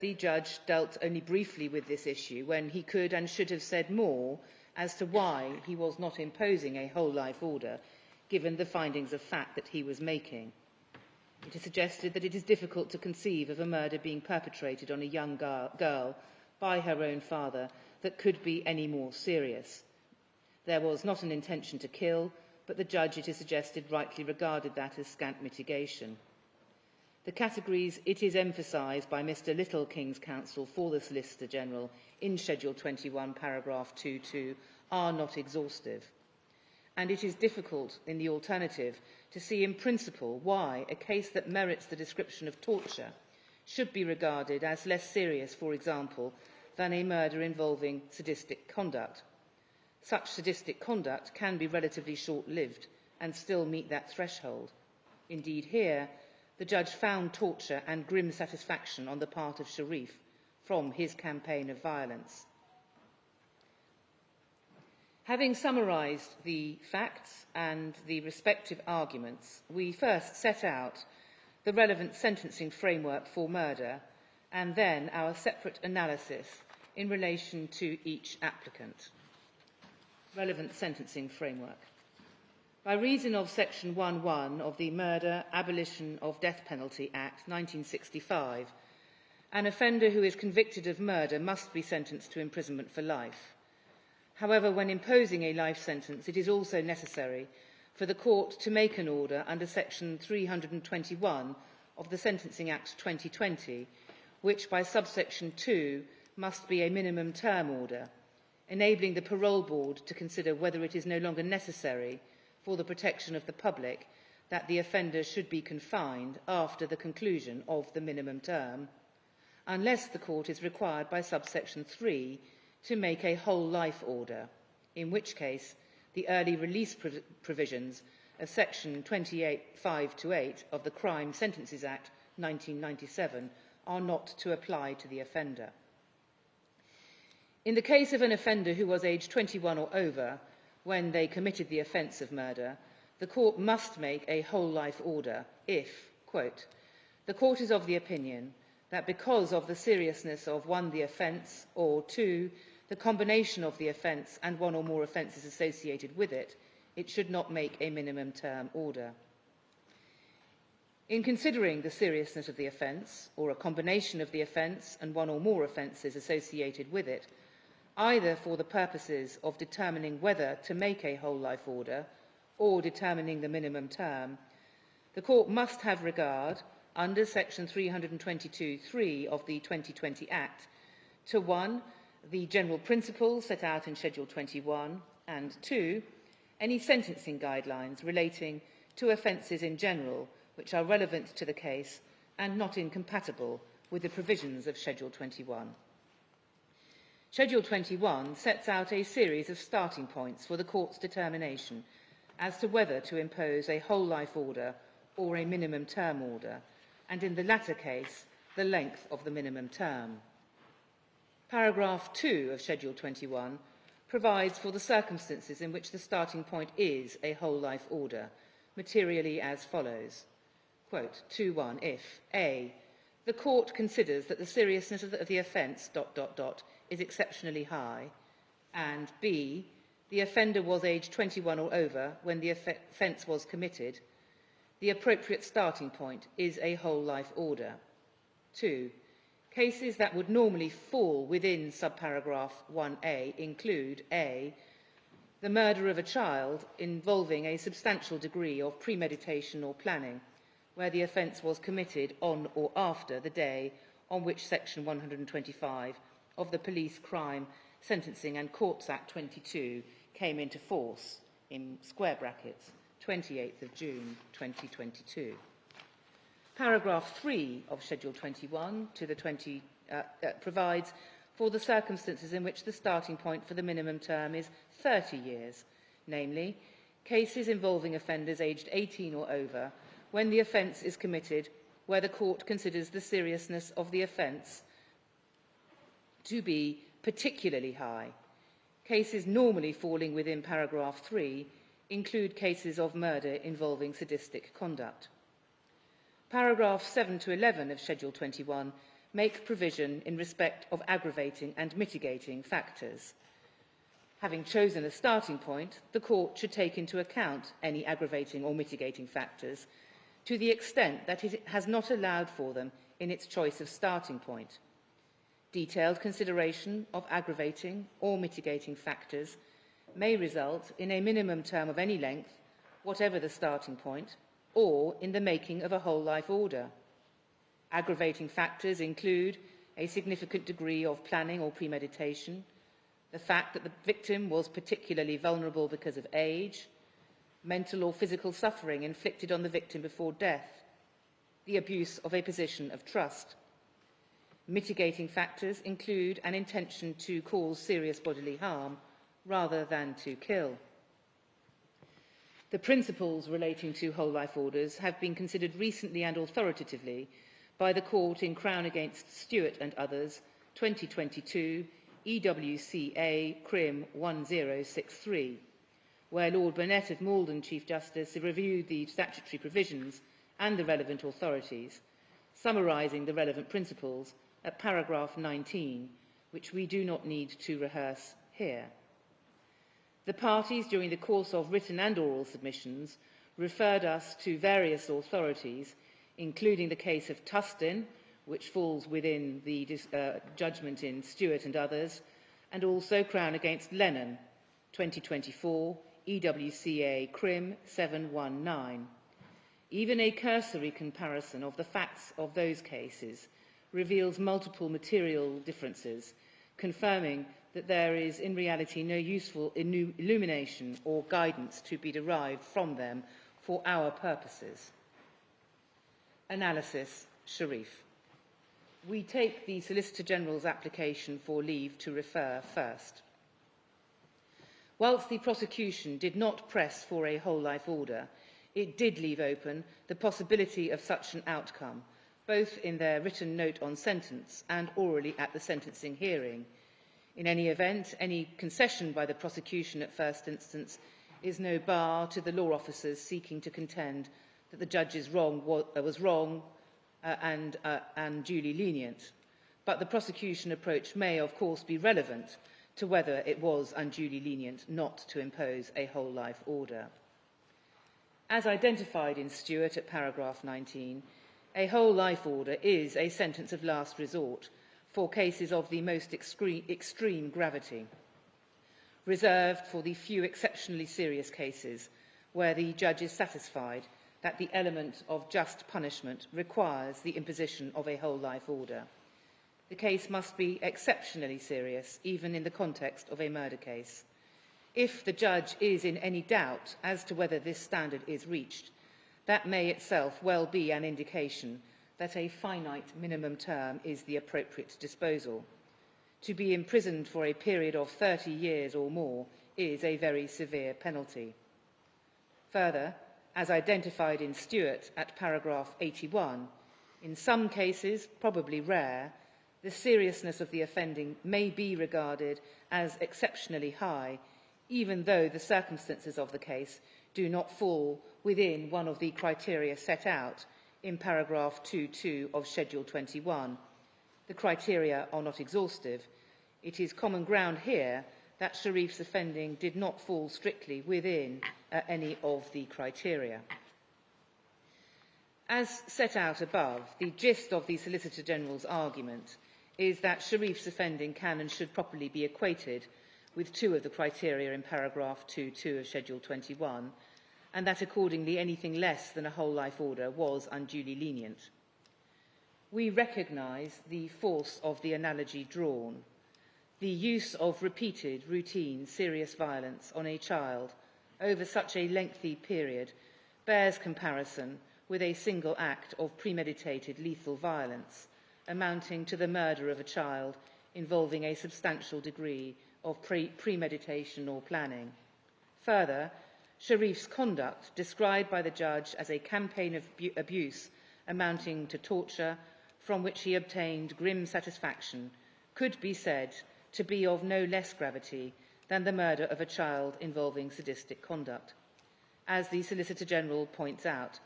The judge dealt only briefly with this issue when he could and should have said more as to why he was not imposing a whole life order, given the findings of fact that he was making. It is suggested that it is difficult to conceive of a murder being perpetrated on a young girl by her own father that could be any more serious. There was not an intention to kill, but the judge, it is suggested, rightly regarded that as scant mitigation. The categories it is emphasised by Mr Little, King's Counsel for the Solicitor General in Schedule 21, paragraph 2.2, are not exhaustive. And it is difficult, in the alternative, to see in principle why a case that merits the description of torture should be regarded as less serious, for example, than a murder involving sadistic conduct. Such sadistic conduct can be relatively short-lived and still meet that threshold. Indeed, here, the judge found torture and grim satisfaction on the part of Sharif from his campaign of violence. Having summarised the facts and the respective arguments, we first set out the relevant sentencing framework for murder and then our separate analysis in relation to each applicant. Relevant sentencing framework. By reason of Section 1.1 of the Murder, Abolition of Death Penalty Act 1965, an offender who is convicted of murder must be sentenced to imprisonment for life. However, when imposing a life sentence, it is also necessary for the court to make an order under Section 321 of the Sentencing Act 2020, which by subsection 2 must be a minimum term order, enabling the parole board to consider whether it is no longer necessary for the protection of the public that the offender should be confined after the conclusion of the minimum term, unless the court is required by subsection 3 to make a whole life order, in which case the early release provisions of Section 28(5)(8) of the Crime Sentences Act 1997 are not to apply to the offender. In the case of an offender who was aged 21 or over when they committed the offence of murder, the court must make a whole life order if, quote, the court is of the opinion that because of the seriousness of 1, the offence, or 2, the combination of the offence and 1 or more offences associated with it, it should not make a minimum term order. In considering the seriousness of the offence, or a combination of the offence and 1 or more offences associated with it, either for the purposes of determining whether to make a whole life order or determining the minimum term, the court must have regard, under Section 322(3) of the 2020 Act, to 1, the general principles set out in Schedule 21, and 2, any sentencing guidelines relating to offences in general which are relevant to the case and not incompatible with the provisions of Schedule 21. Schedule 21 sets out a series of starting points for the court's determination as to whether to impose a whole life order or a minimum term order, and in the latter case, the length of the minimum term. Paragraph 2 of Schedule 21 provides for the circumstances in which the starting point is a whole life order, materially as follows. Quote, 2.1, if a, the court considers that the seriousness of the offence ... is exceptionally high, and b, the offender was aged 21 or over when the offence was committed, the appropriate starting point is a whole life order. 2. Cases that would normally fall within subparagraph 1a include a, the murder of a child involving a substantial degree of premeditation or planning, where the offence was committed on or after the day on which Section 125 of the Police, Crime, Sentencing and Courts Act 22 came into force, in square brackets, 28th of June 2022. Paragraph 3 of Schedule 21 to the provides for the circumstances in which the starting point for the minimum term is 30 years, namely, cases involving offenders aged 18 or over when the offence is committed where the court considers the seriousness of the offence to be particularly high. Cases normally falling within paragraph 3 include cases of murder involving sadistic conduct. Paragraphs 7 to 11 of Schedule 21 make provision in respect of aggravating and mitigating factors. Having chosen a starting point, the Court should take into account any aggravating or mitigating factors to the extent that it has not allowed for them in its choice of starting point. Detailed consideration of aggravating or mitigating factors may result in a minimum term of any length, whatever the starting point, or in the making of a whole life order. Aggravating factors include a significant degree of planning or premeditation, the fact that the victim was particularly vulnerable because of age, mental or physical suffering inflicted on the victim before death, the abuse of a position of trust. Mitigating factors include an intention to cause serious bodily harm rather than to kill. The principles relating to whole life orders have been considered recently and authoritatively by the Court in Crown against Stewart and others, 2022, EWCA Crim 1063, where Lord Burnett of Malden, Chief Justice, reviewed the statutory provisions and the relevant authorities, summarising the relevant principles at paragraph 19, which we do not need to rehearse here. The parties, during the course of written and oral submissions, referred us to various authorities, including the case of Tustin, which falls within the judgment in Stewart and others, and also Crown against Lennon, 2024, EWCA Crim 719. Even a cursory comparison of the facts of those cases reveals multiple material differences, confirming that there is in reality no useful illumination or guidance to be derived from them for our purposes. Analysis: Sharif. We take the Solicitor General's application for leave to refer first. Whilst the prosecution did not press for a whole life order, it did leave open the possibility of such an outcome, both in their written note on sentence and orally at the sentencing hearing. In any event, any concession by the prosecution at first instance is no bar to the law officers seeking to contend that the judge was wrong and duly lenient. But the prosecution approach may, of course, be relevant to whether it was unduly lenient not to impose a whole life order. As identified in Stewart at paragraph 19, a whole life order is a sentence of last resort for cases of the most extreme gravity, reserved for the few exceptionally serious cases where the judge is satisfied that the element of just punishment requires the imposition of a whole life order. The case must be exceptionally serious, even in the context of a murder case. If the judge is in any doubt as to whether this standard is reached, that may itself well be an indication that a finite minimum term is the appropriate disposal. To be imprisoned for a period of 30 years or more is a very severe penalty. Further, as identified in Stewart at paragraph 81, in some cases, probably rare, the seriousness of the offending may be regarded as exceptionally high, even though the circumstances of the case do not fall within one of the criteria set out in paragraph 2.2 of Schedule 21. The criteria are not exhaustive. It is common ground here that Sharif's offending did not fall strictly within any of the criteria. As set out above, the gist of the Solicitor General's argument is that Sharif's offending can and should properly be equated with two of the criteria in paragraph 2.2 of Schedule 21, and that accordingly anything less than a whole life order was unduly lenient. We recognise the force of the analogy drawn. The use of repeated, routine, serious violence on a child over such a lengthy period bears comparison with a single act of premeditated lethal violence, amounting to the murder of a child involving a substantial degree of premeditation or planning. Further, Sharif's conduct, described by the judge as a campaign of abuse amounting to torture, from which he obtained grim satisfaction, could be said to be of no less gravity than the murder of a child involving sadistic conduct. As the Solicitor General points out,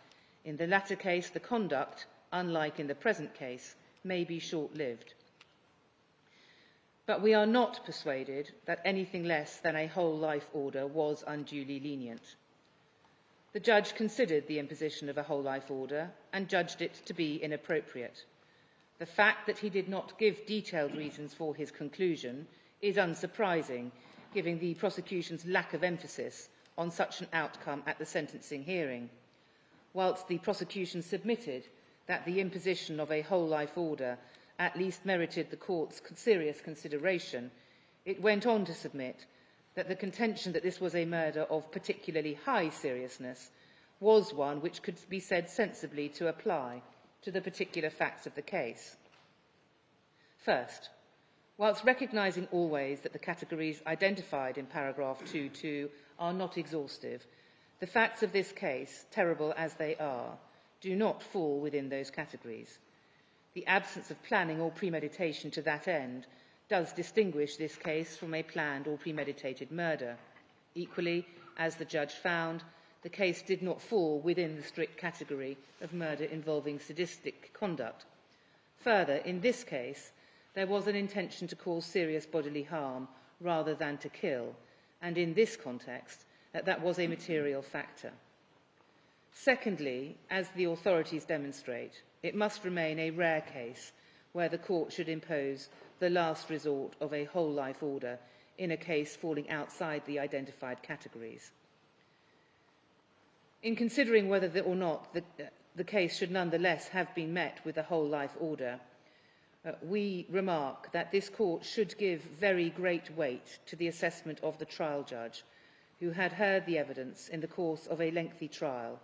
in the latter case, the conduct, unlike in the present case, may be short-lived. But we are not persuaded that anything less than a whole life order was unduly lenient. The judge considered the imposition of a whole life order and judged it to be inappropriate. The fact that he did not give detailed reasons for his conclusion is unsurprising, given the prosecution's lack of emphasis on such an outcome at the sentencing hearing. Whilst the prosecution submitted that the imposition of a whole life order at least merited the court's serious consideration, it went on to submit that the contention that this was a murder of particularly high seriousness was one which could be said sensibly to apply to the particular facts of the case. First, whilst recognising always that the categories identified in paragraph 2.2 are not exhaustive, the facts of this case, terrible as they are, do not fall within those categories. The absence of planning or premeditation to that end does distinguish this case from a planned or premeditated murder. Equally, as the judge found, the case did not fall within the strict category of murder involving sadistic conduct. Further, in this case, there was an intention to cause serious bodily harm rather than to kill, and in this context, that was a material factor. Secondly, as the authorities demonstrate, it must remain a rare case where the court should impose the last resort of a whole life order in a case falling outside the identified categories. In considering whether or not the case should nonetheless have been met with a whole life order, we remark that this court should give very great weight to the assessment of the trial judge, who had heard the evidence in the course of a lengthy trial.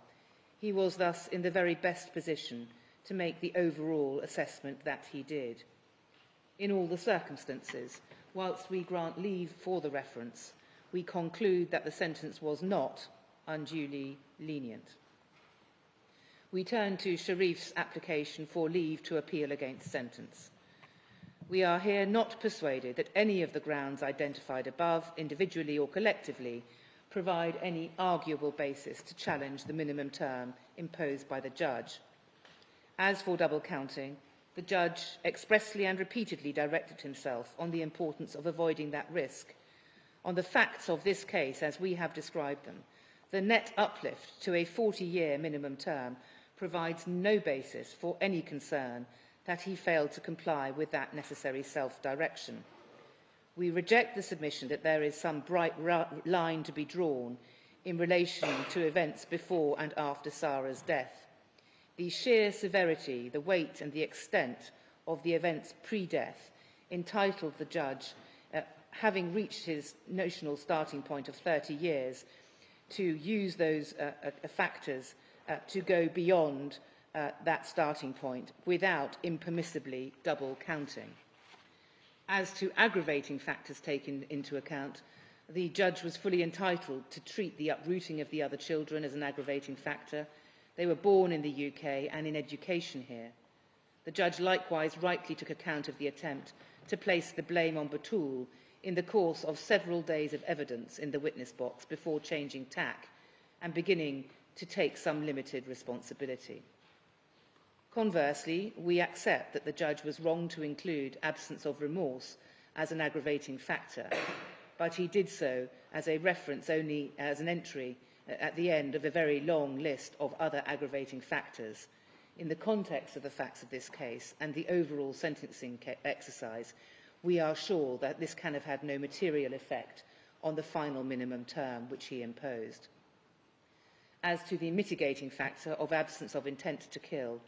He was thus in the very best position to make the overall assessment that he did. In all the circumstances, whilst we grant leave for the reference, we conclude that the sentence was not unduly lenient. We turn to Sharif's application for leave to appeal against sentence. We are here not persuaded that any of the grounds identified above, individually or collectively, provide any arguable basis to challenge the minimum term imposed by the judge. As for double counting, the judge expressly and repeatedly directed himself on the importance of avoiding that risk. On the facts of this case, as we have described them, the net uplift to a 40-year minimum term provides no basis for any concern that he failed to comply with that necessary self-direction. We reject the submission that there is some bright line to be drawn in relation to events before and after Sara's death. The sheer severity, the weight and the extent of the events pre-death entitled the judge, having reached his notional starting point of 30 years, to use those factors to go beyond that starting point without impermissibly double counting. As to aggravating factors taken into account, the judge was fully entitled to treat the uprooting of the other children as an aggravating factor. They were born in the UK and in education here. The judge likewise rightly took account of the attempt to place the blame on Batul in the course of several days of evidence in the witness box before changing tack and beginning to take some limited responsibility. Conversely, we accept that the judge was wrong to include absence of remorse as an aggravating factor, but he did so as a reference only as an entry at the end of a very long list of other aggravating factors. In the context of the facts of this case and the overall sentencing exercise, we are sure that this can have had no material effect on the final minimum term which he imposed. As to the mitigating factor of absence of intent to kill,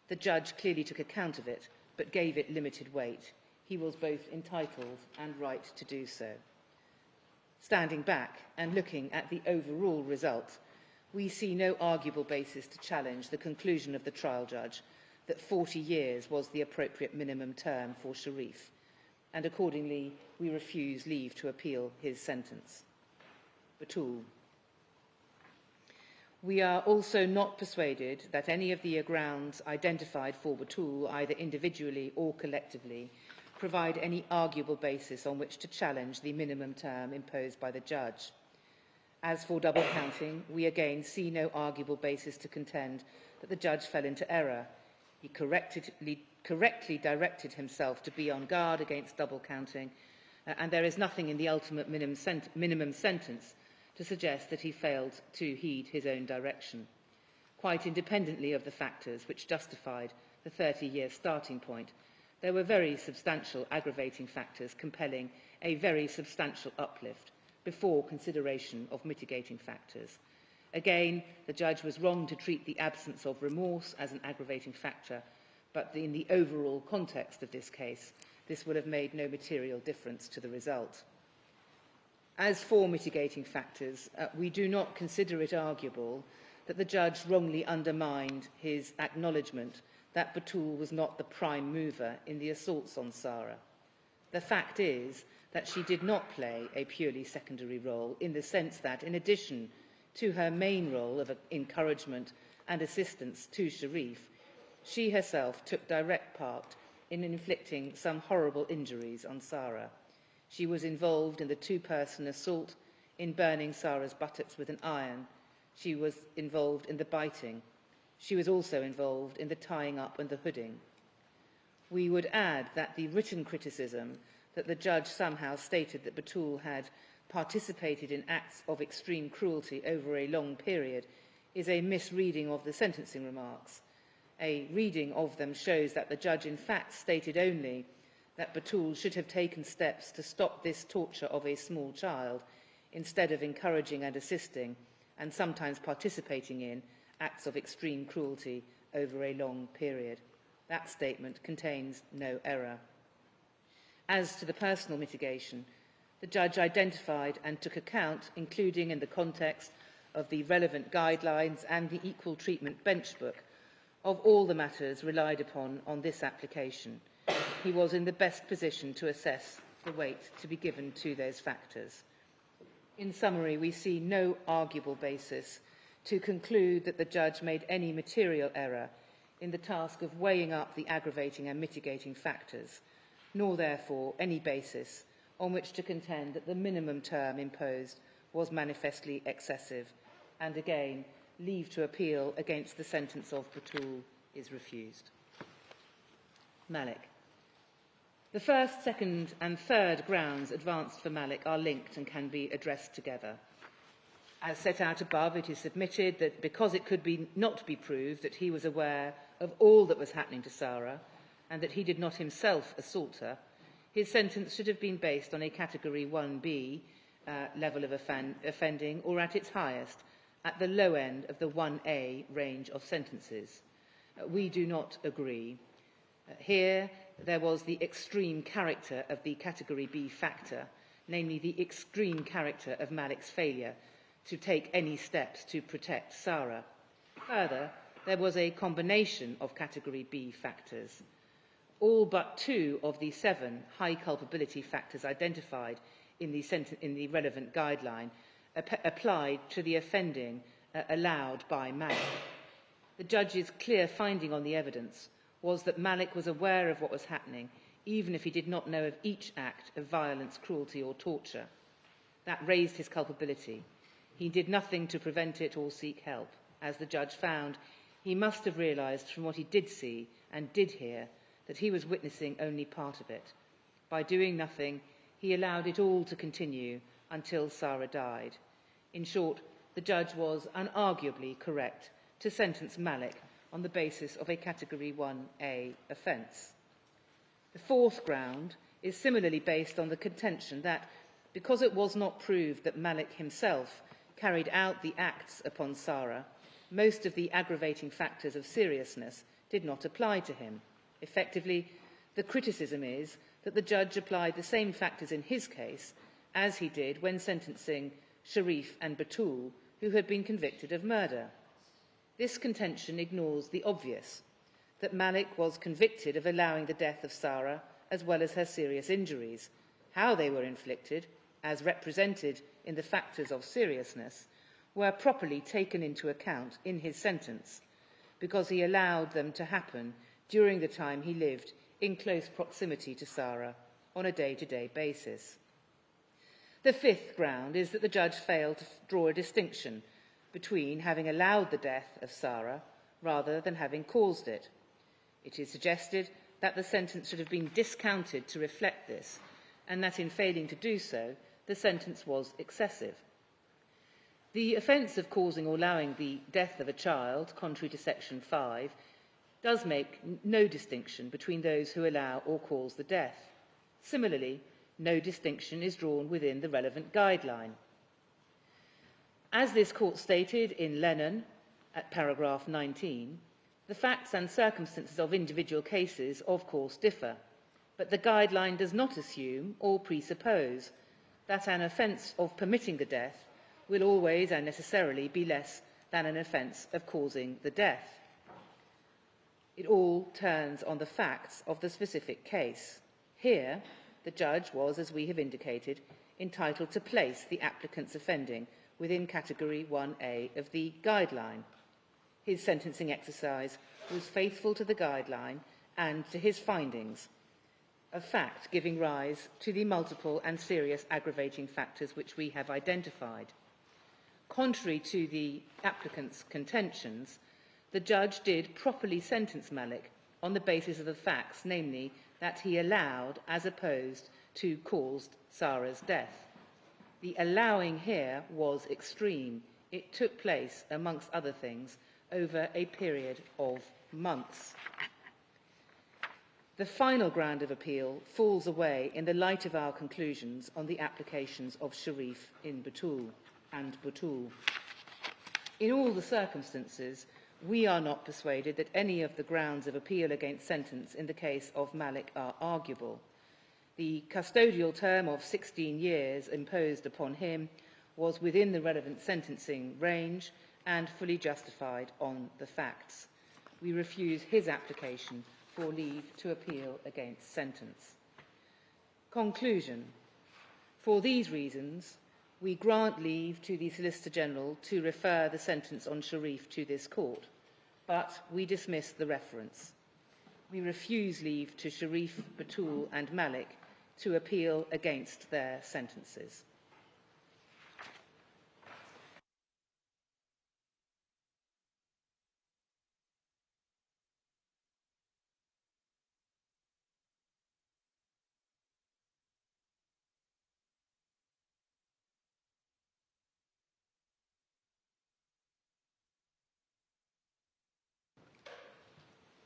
the judge clearly took account of it, but gave it limited weight. He was both entitled and right to do so. Standing back and looking at the overall result, we see no arguable basis to challenge the conclusion of the trial judge that 40 years was the appropriate minimum term for Sharif, and accordingly we refuse leave to appeal his sentence. Batul. We are also not persuaded that any of the grounds identified for Batul, either individually or collectively, provide any arguable basis on which to challenge the minimum term imposed by the judge. As for double counting, we again see no arguable basis to contend that the judge fell into error. He correctly correctly directed himself to be on guard against double counting, and there is nothing in the ultimate minimum sentence to suggest that he failed to heed his own direction. Quite independently of the factors which justified the 30-year starting point, there were very substantial aggravating factors compelling a very substantial uplift before consideration of mitigating factors. Again, the judge was wrong to treat the absence of remorse as an aggravating factor, but in the overall context of this case, this would have made no material difference to the result. As for mitigating factors, we do not consider it arguable that the judge wrongly undermined his acknowledgement that Batul was not the prime mover in the assaults on Sara. The fact is that she did not play a purely secondary role, in the sense that, in addition to her main role of encouragement and assistance to Sharif, she herself took direct part in inflicting some horrible injuries on Sara. She was involved in the two-person assault, in burning Sara's buttocks with an iron. She was involved in the biting. She was also involved in the tying up and the hooding. We would add that the written criticism that the judge somehow stated that Batul had participated in acts of extreme cruelty over a long period is a misreading of the sentencing remarks. A reading of them shows that the judge in fact stated only that Batul should have taken steps to stop this torture of a small child, instead of encouraging and assisting, and sometimes participating in, acts of extreme cruelty over a long period. That statement contains no error. As to the personal mitigation, the judge identified and took account, including in the context of the relevant guidelines and the equal treatment bench book, of all the matters relied upon on this application. He was in the best position to assess the weight to be given to those factors. In summary, we see no arguable basis to conclude that the judge made any material error in the task of weighing up the aggravating and mitigating factors, nor therefore any basis on which to contend that the minimum term imposed was manifestly excessive, and again, leave to appeal against the sentence of Batul is refused. Malik. The first, second and third grounds advanced for Malik are linked and can be addressed together. As set out above, it is submitted that because it could not be proved that he was aware of all that was happening to Sara, and that he did not himself assault her, his sentence should have been based on a Category 1B level of offending, or at its highest, at the low end of the 1A range of sentences. We do not agree. Here, there was the extreme character of the Category B factor, namely the extreme character of Malik's failure to take any steps to protect Sara. Further, there was a combination of Category B factors. All but 2 of the 7 high culpability factors identified in the relevant guideline applied to the offending allowed by Malik. The judge's clear finding on the evidence was that Malik was aware of what was happening, even if he did not know of each act of violence, cruelty or torture. That raised his culpability. He did nothing to prevent it or seek help. As the judge found, he must have realised from what he did see and did hear that he was witnessing only part of it. By doing nothing, he allowed it all to continue until Sara died. In short, the judge was unarguably correct to sentence Malik on the basis of a Category 1A offence. The fourth ground is similarly based on the contention that, because it was not proved that Malik himself carried out the acts upon Sara, most of the aggravating factors of seriousness did not apply to him. Effectively, the criticism is that the judge applied the same factors in his case as he did when sentencing Sharif and Batul, who had been convicted of murder. This contention ignores the obvious, that Malik was convicted of allowing the death of Sara as well as her serious injuries. How they were inflicted, as represented in the factors of seriousness, were properly taken into account in his sentence, because he allowed them to happen during the time he lived in close proximity to Sara on a day-to-day basis. The fifth ground is that the judge failed to draw a distinction between having allowed the death of Sara rather than having caused it. It is suggested that the sentence should have been discounted to reflect this, and that in failing to do so, the sentence was excessive. The offence of causing or allowing the death of a child, contrary to Section 5, does make no distinction between those who allow or cause the death. Similarly, no distinction is drawn within the relevant guideline. As this court stated in Lennon at paragraph 19, the facts and circumstances of individual cases, of course, differ, but the guideline does not assume or presuppose that an offence of permitting the death will always and necessarily be less than an offence of causing the death. It all turns on the facts of the specific case. Here, the judge was, as we have indicated, entitled to place the applicant's offending within Category 1A of the guideline. His sentencing exercise was faithful to the guideline and to his findings, a fact giving rise to the multiple and serious aggravating factors which we have identified. Contrary to the applicant's contentions, the judge did properly sentence Malik on the basis of the facts, namely that he allowed as opposed to caused Sara's death. The allowing here was extreme. It took place, amongst other things, over a period of months. The final ground of appeal falls away in the light of our conclusions on the applications of Sharif in Batul and Batul. In all the circumstances, we are not persuaded that any of the grounds of appeal against sentence in the case of Malik are arguable. The custodial term of 16 years imposed upon him was within the relevant sentencing range and fully justified on the facts. We refuse his application for leave to appeal against sentence. Conclusion. For these reasons, we grant leave to the Solicitor General to refer the sentence on Sharif to this court, but we dismiss the reference. We refuse leave to Sharif, Batul and Malik to appeal against their sentences.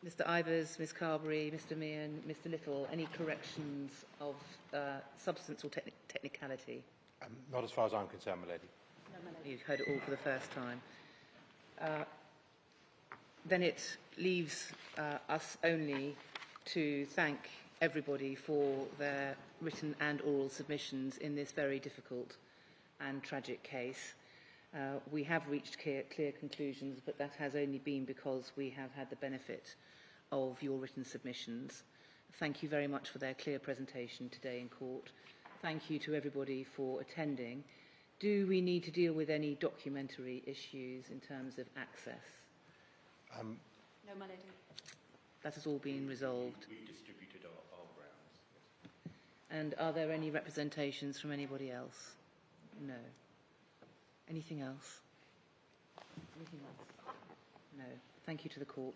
Mr Ivers, Ms Carberry, Mr Meehan, Mr Little, any corrections of substance or technicality? Not as far as I'm concerned, my lady. No, my lady. You've heard it all for the first time. Then it leaves us only to thank everybody for their written and oral submissions in this very difficult and tragic case. We have reached clear conclusions, but that has only been because we have had the benefit of your written submissions. Thank you very much for their clear presentation today in court. Thank you to everybody for attending. Do we need to deal with any documentary issues in terms of access? No, my lady. That has all been resolved. We've distributed our grounds. And are there any representations from anybody else? No. Anything else? Anything else? No. Thank you to the court.